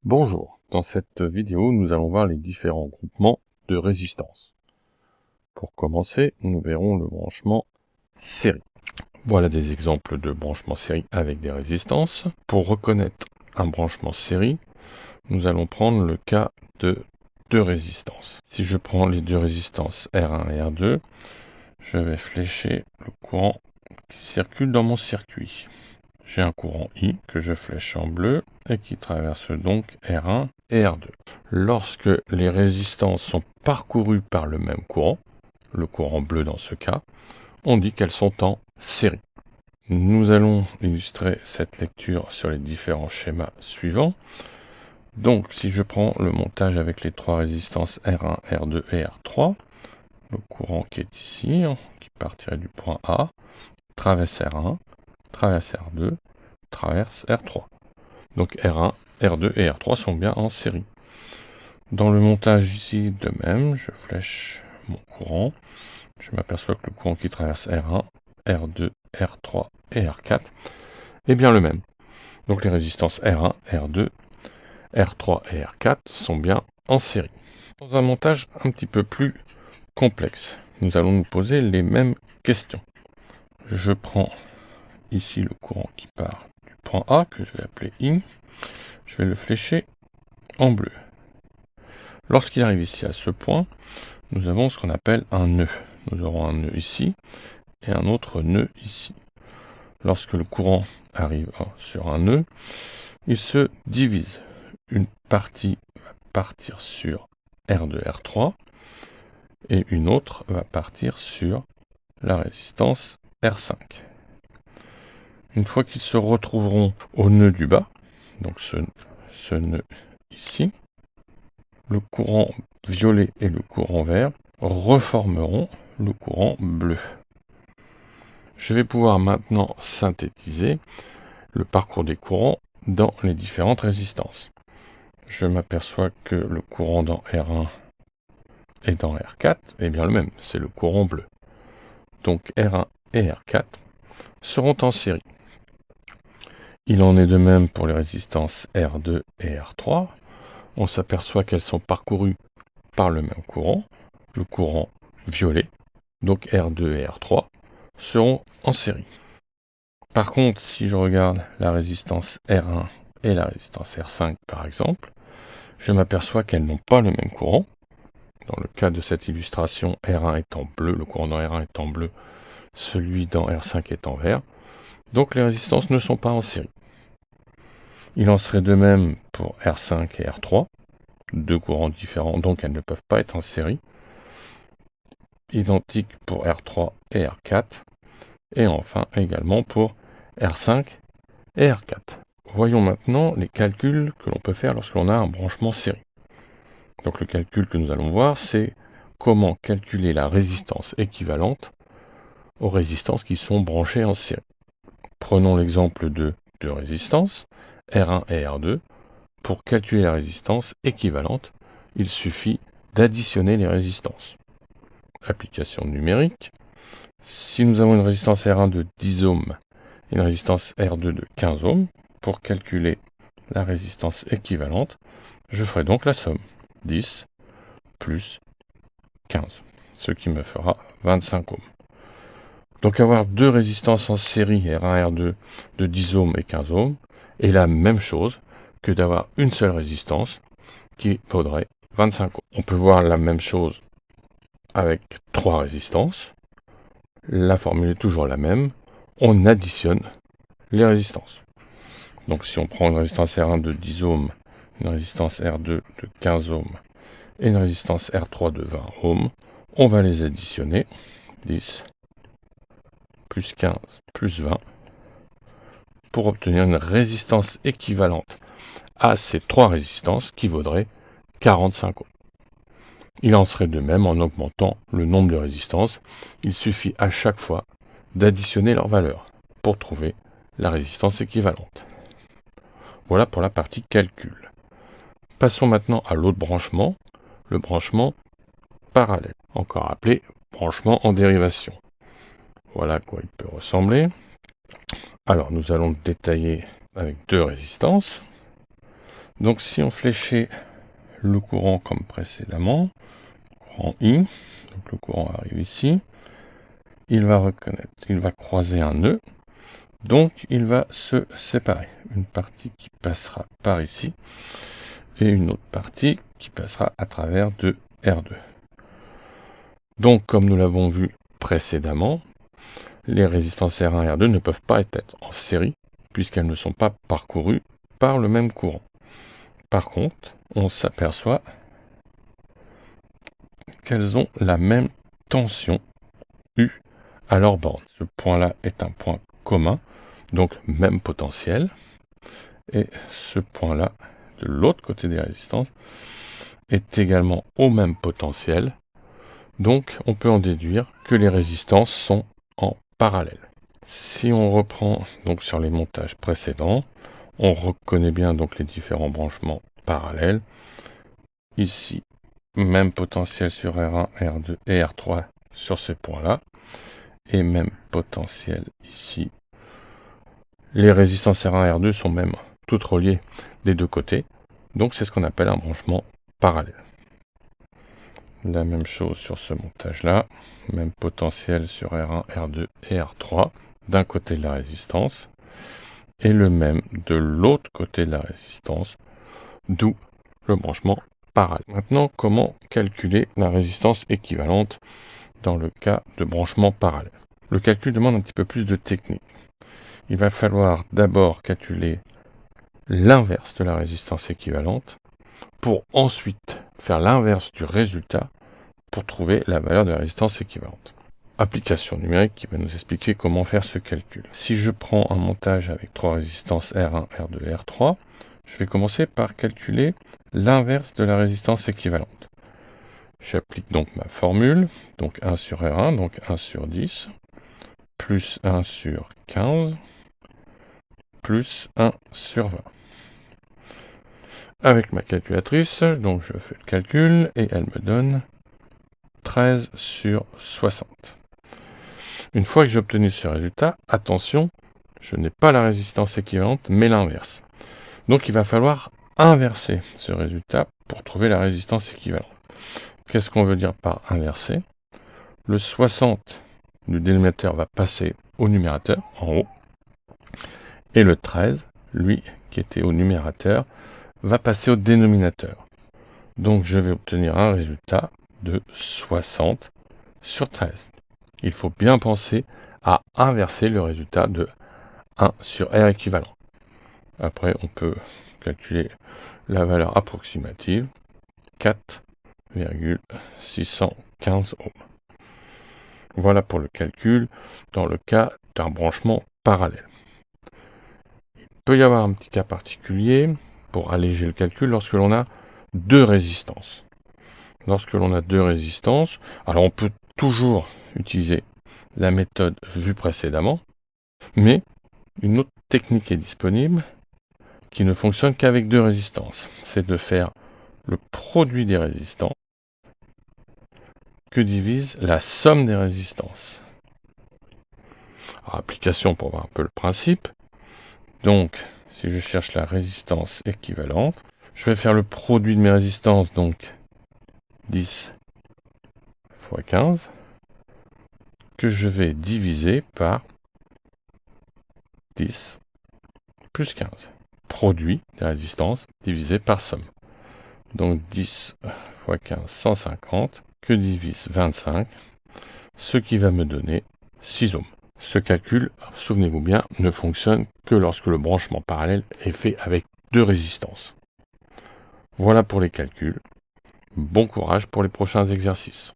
Bonjour, dans cette vidéo nous allons voir les différents groupements de résistance. Pour commencer, nous verrons le branchement série. Voilà des exemples de branchements série avec des résistances. Pour reconnaître un branchement série, nous allons prendre le cas de deux résistances. Si je prends les deux résistances R1 et R2, je vais flécher le courant qui circule dans mon circuit. J'ai un courant I que je flèche en bleu et qui traverse donc R1 et R2. Lorsque les résistances sont parcourues par le même courant, le courant bleu dans ce cas, on dit qu'elles sont en série. Nous allons illustrer cette lecture sur les différents schémas suivants. Donc si je prends le montage avec les trois résistances R1, R2 et R3, le courant qui est ici, qui partirait du point A, traverse R1, traverse R2, traverse R3. Donc R1, R2 et R3 sont bien en série. Dans le montage ici, de même, je flèche mon courant. Je m'aperçois que le courant qui traverse R1, R2, R3 et R4 est bien le même. Donc les résistances R1, R2, R3 et R4 sont bien en série. Dans un montage un petit peu plus complexe, nous allons nous poser les mêmes questions. Je prends ici le courant qui part du point A, que je vais appeler I. Je vais le flécher en bleu. Lorsqu'il arrive ici à ce point, nous avons ce qu'on appelle un nœud. Nous aurons un nœud ici et un autre nœud ici. Lorsque le courant arrive sur un nœud, il se divise. Une partie va partir sur R2, R3 et une autre va partir sur la résistance R5. Une fois qu'ils se retrouveront au nœud du bas, donc ce nœud ici, le courant violet et le courant vert reformeront le courant bleu. Je vais pouvoir maintenant synthétiser le parcours des courants dans les différentes résistances. Je m'aperçois que le courant dans R1 et dans R4 est bien le même, c'est le courant bleu. Donc R1 et R4 seront en série. Il en est de même pour les résistances R2 et R3. On s'aperçoit qu'elles sont parcourues par le même courant, le courant violet. Donc R2 et R3 seront en série. Par contre, si je regarde la résistance R1 et la résistance R5 par exemple, je m'aperçois qu'elles n'ont pas le même courant. Dans le cas de cette illustration, R1 est en bleu, le courant dans R1 est en bleu, celui dans R5 est en vert. Donc les résistances ne sont pas en série. Il en serait de même pour R5 et R3, deux courants différents, donc elles ne peuvent pas être en série. Identique pour R3 et R4, et enfin également pour R5 et R4. Voyons maintenant les calculs que l'on peut faire lorsque l'on a un branchement série. Donc le calcul que nous allons voir, c'est comment calculer la résistance équivalente aux résistances qui sont branchées en série. Prenons l'exemple de deux résistances, R1 et R2. Pour calculer la résistance équivalente, il suffit d'additionner les résistances. Application numérique. Si nous avons une résistance R1 de 10 ohms et une résistance R2 de 15 ohms, pour calculer la résistance équivalente, je ferai donc la somme 10 plus 15, ce qui me fera 25 ohms. Donc avoir deux résistances en série R1 R2 de 10 ohms et 15 ohms est la même chose que d'avoir une seule résistance qui vaudrait 25 ohms. On peut voir la même chose avec trois résistances. La formule est toujours la même. On additionne les résistances. Donc si on prend une résistance R1 de 10 ohms, une résistance R2 de 15 ohms et une résistance R3 de 20 ohms, on va les additionner. 10 plus 15 plus 20 pour obtenir une résistance équivalente à ces trois résistances qui vaudrait 45 ohms. Il en serait de même en augmentant le nombre de résistances. Il suffit à chaque fois d'additionner leurs valeurs pour trouver la résistance équivalente. Voilà pour la partie calcul. Passons maintenant à l'autre branchement, le branchement parallèle, encore appelé branchement en dérivation. Voilà à quoi il peut ressembler. Alors nous allons détailler avec deux résistances. Donc si on fléchait le courant comme précédemment, courant I, donc le courant arrive ici, il va reconnaître, il va croiser un nœud, donc il va se séparer. Une partie qui passera par ici et une autre partie qui passera à travers de R2. Donc comme nous l'avons vu précédemment, les résistances R1 et R2 ne peuvent pas être en série puisqu'elles ne sont pas parcourues par le même courant. Par contre, on s'aperçoit qu'elles ont la même tension U à leur borne. Ce point-là est un point commun, donc même potentiel. Et ce point-là, de l'autre côté des résistances, est également au même potentiel. Donc on peut en déduire que les résistances sont en parallèle. Si on reprend donc sur les montages précédents, on reconnaît bien donc les différents branchements parallèles. Ici, même potentiel sur R1, R2 et R3 sur ces points-là. Et même potentiel ici. Les résistances R1 et R2 sont même toutes reliées des deux côtés. Donc c'est ce qu'on appelle un branchement parallèle. La même chose sur ce montage-là. Même potentiel sur R1, R2 et R3 d'un côté de la résistance. Et le même de l'autre côté de la résistance. D'où le branchement parallèle. Maintenant, comment calculer la résistance équivalente dans le cas de branchement parallèle? Le calcul demande un petit peu plus de technique. Il va falloir d'abord calculer l'inverse de la résistance équivalente pour ensuite faire l'inverse du résultat pour trouver la valeur de la résistance équivalente. Application numérique qui va nous expliquer comment faire ce calcul. Si je prends un montage avec trois résistances R1, R2 et R3, je vais commencer par calculer l'inverse de la résistance équivalente. J'applique donc ma formule, donc 1 sur R1, donc 1 sur 10, plus 1 sur 15, plus 1 sur 20. Avec ma calculatrice, donc je fais le calcul et elle me donne 13 sur 60. Une fois que j'ai obtenu ce résultat, attention, je n'ai pas la résistance équivalente, mais l'inverse. Donc il va falloir inverser ce résultat pour trouver la résistance équivalente. Qu'est-ce qu'on veut dire par inverser? Le 60 du dénominateur va passer au numérateur, en haut, et le 13, lui, qui était au numérateur, va passer au dénominateur. Donc je vais obtenir un résultat de 60 sur 13. Il faut bien penser à inverser le résultat de 1 sur R équivalent. Après, on peut calculer la valeur approximative, 4,615 ohms. Voilà pour le calcul dans le cas d'un branchement parallèle. Il peut y avoir un petit cas particulier pour alléger le calcul lorsque l'on a deux résistances. Lorsque l'on a deux résistances, alors on peut toujours utiliser la méthode vue précédemment, mais une autre technique est disponible qui ne fonctionne qu'avec deux résistances. C'est de faire le produit des résistances que divise la somme des résistances. Alors, application pour voir un peu le principe. Donc, si je cherche la résistance équivalente, je vais faire le produit de mes résistances, donc 10 fois 15, que je vais diviser par 10 plus 15. Produit des résistances divisé par somme. Donc 10 fois 15, 150, que divise 25, ce qui va me donner 6 ohms. Ce calcul, souvenez-vous bien, ne fonctionne que lorsque le branchement parallèle est fait avec deux résistances. Voilà pour les calculs. Bon courage pour les prochains exercices.